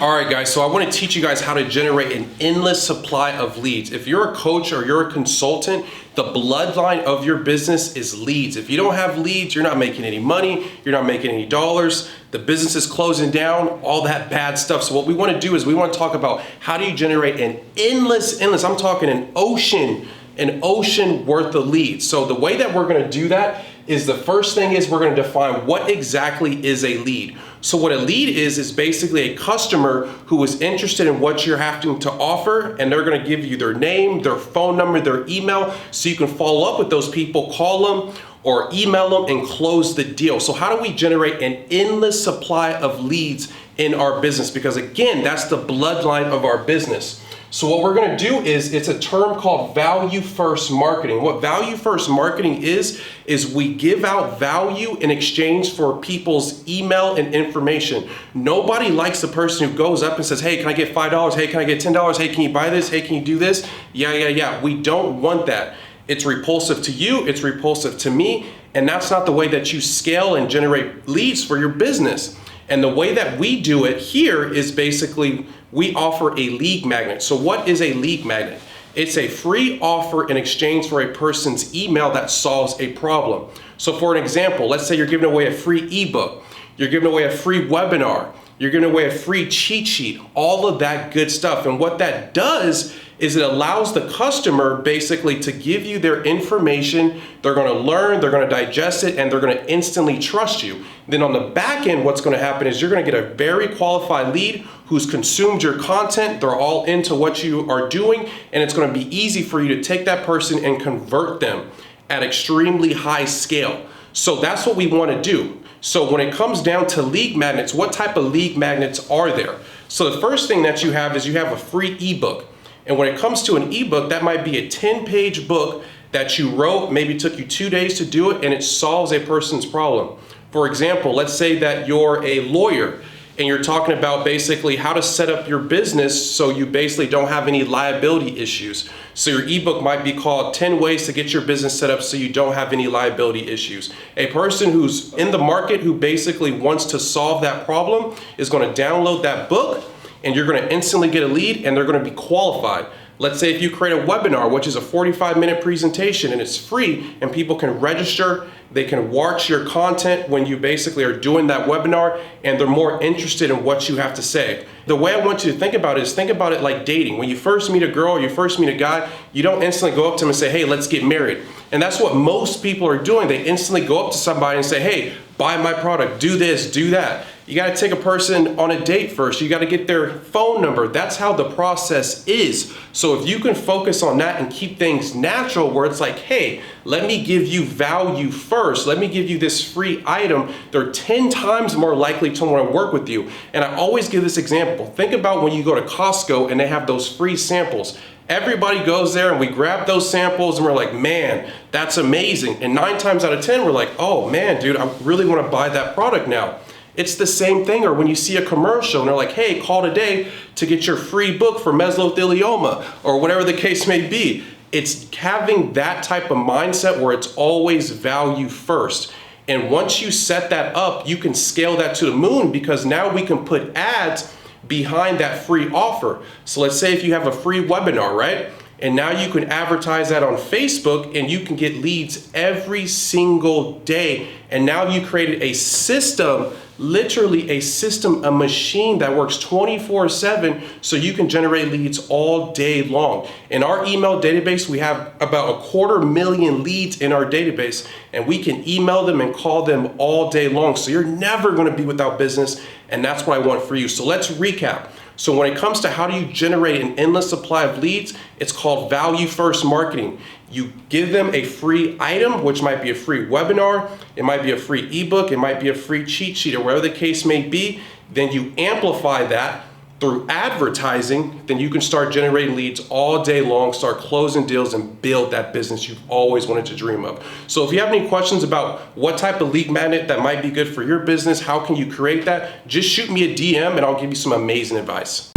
All right, guys, so I want to teach you guys how to generate an endless supply of leads. If you're a coach or you're a consultant, the bloodline of your business is leads. If you don't have leads, you're not making any money, you're not making any dollars, the business is closing down, all that bad stuff. So what we want to do is we want to talk about how do you generate an endless, I'm talking an ocean worth of leads. So the way that we're going to do that is the first thing is we're going to define what exactly is a lead. So what a lead is basically a customer who is interested in what you're having to offer, and they're going to give you their name, their phone number, their email, so you can follow up with those people, call them or email them and close the deal. So how do we generate an endless supply of leads in our business? Because again, that's the bloodline of our business. So what we're going to do is, it's a term called value first marketing. What value first marketing is we give out value in exchange for people's email and information. Nobody likes the person who goes up and says, hey, can I get $5? Hey, can I get $10? Hey, can you buy this? Hey, can you do this? Yeah. We don't want that. It's repulsive to you. It's repulsive to me. And that's not the way that you scale and generate leads for your business. And the way that we do it here is basically we offer a lead magnet. So what is a lead magnet? It's a free offer in exchange for a person's email that solves a problem. So for an example, let's say you're giving away a free ebook, you're giving away a free webinar, you're giving away a free cheat sheet, all of that good stuff. And what that does is it allows the customer basically to give you their information. They're going to learn, they're going to digest it, and they're going to instantly trust you. Then on the back end, what's going to happen is you're going to get a very qualified lead who's consumed your content. They're all into what you are doing, and it's going to be easy for you to take that person and convert them at extremely high scale. So that's what we want to do. So when it comes down to lead magnets, what type of lead magnets are there? So the first thing that you have is you have a free ebook. And when it comes to an ebook, that might be a 10-page book that you wrote, maybe took you 2 days to do it, and it solves a person's problem. For example, let's say that you're a lawyer and you're talking about basically how to set up your business so you basically don't have any liability issues. So your ebook might be called 10 Ways to Get Your Business Set Up So You Don't Have Any Liability Issues. A person who's in the market who basically wants to solve that problem is going to download that book, and you're going to instantly get a lead, and they're going to be qualified. Let's say if you create a webinar, which is a 45-minute presentation, and it's free, and people can register, they can watch your content when you basically are doing that webinar, and they're more interested in what you have to say. The way I want you to think about it is think about it like dating. When you first meet a girl or you first meet a guy, you don't instantly go up to them and say, hey, let's get married. And that's what most people are doing. They instantly go up to somebody and say, hey, buy my product, do this, do that. You got to take a person on a date first. You got to get their phone number. That's how the process is. So if you can focus on that and keep things natural, where it's like, hey, let me give you value first. Let me give you this free item. They're 10 times more likely to want to work with you. And I always give this example. Think about when you go to Costco and they have those free samples. Everybody goes there and we grab those samples and we're like, man, that's amazing. And 9 times out of 10, we're like, oh man, dude, I really want to buy that product now. It's the same thing. Or when you see a commercial and they're like, hey, call today to get your free book for mesothelioma or whatever the case may be. It's having that type of mindset where it's always value first. And once you set that up, you can scale that to the moon, because now we can put ads behind that free offer. So let's say if you have a free webinar, right? And now you can advertise that on Facebook and you can get leads every single day. And now you created a system, literally a system, a machine that works 24/7, so you can generate leads all day long. In our email database, we have about 250,000 leads in our database, and we can email them and call them all day long. So you're never going to be without business, and that's what I want for you. So let's recap. So when it comes to how do you generate an endless supply of leads, it's called value first marketing. You give them a free item, which might be a free webinar, it might be a free ebook, it might be a free cheat sheet, or whatever the case may be. Then you amplify that through advertising. Then you can start generating leads all day long, start closing deals, and build that business you've always wanted to dream of. So if you have any questions about what type of lead magnet that might be good for your business, how can you create that, just shoot me a DM and I'll give you some amazing advice.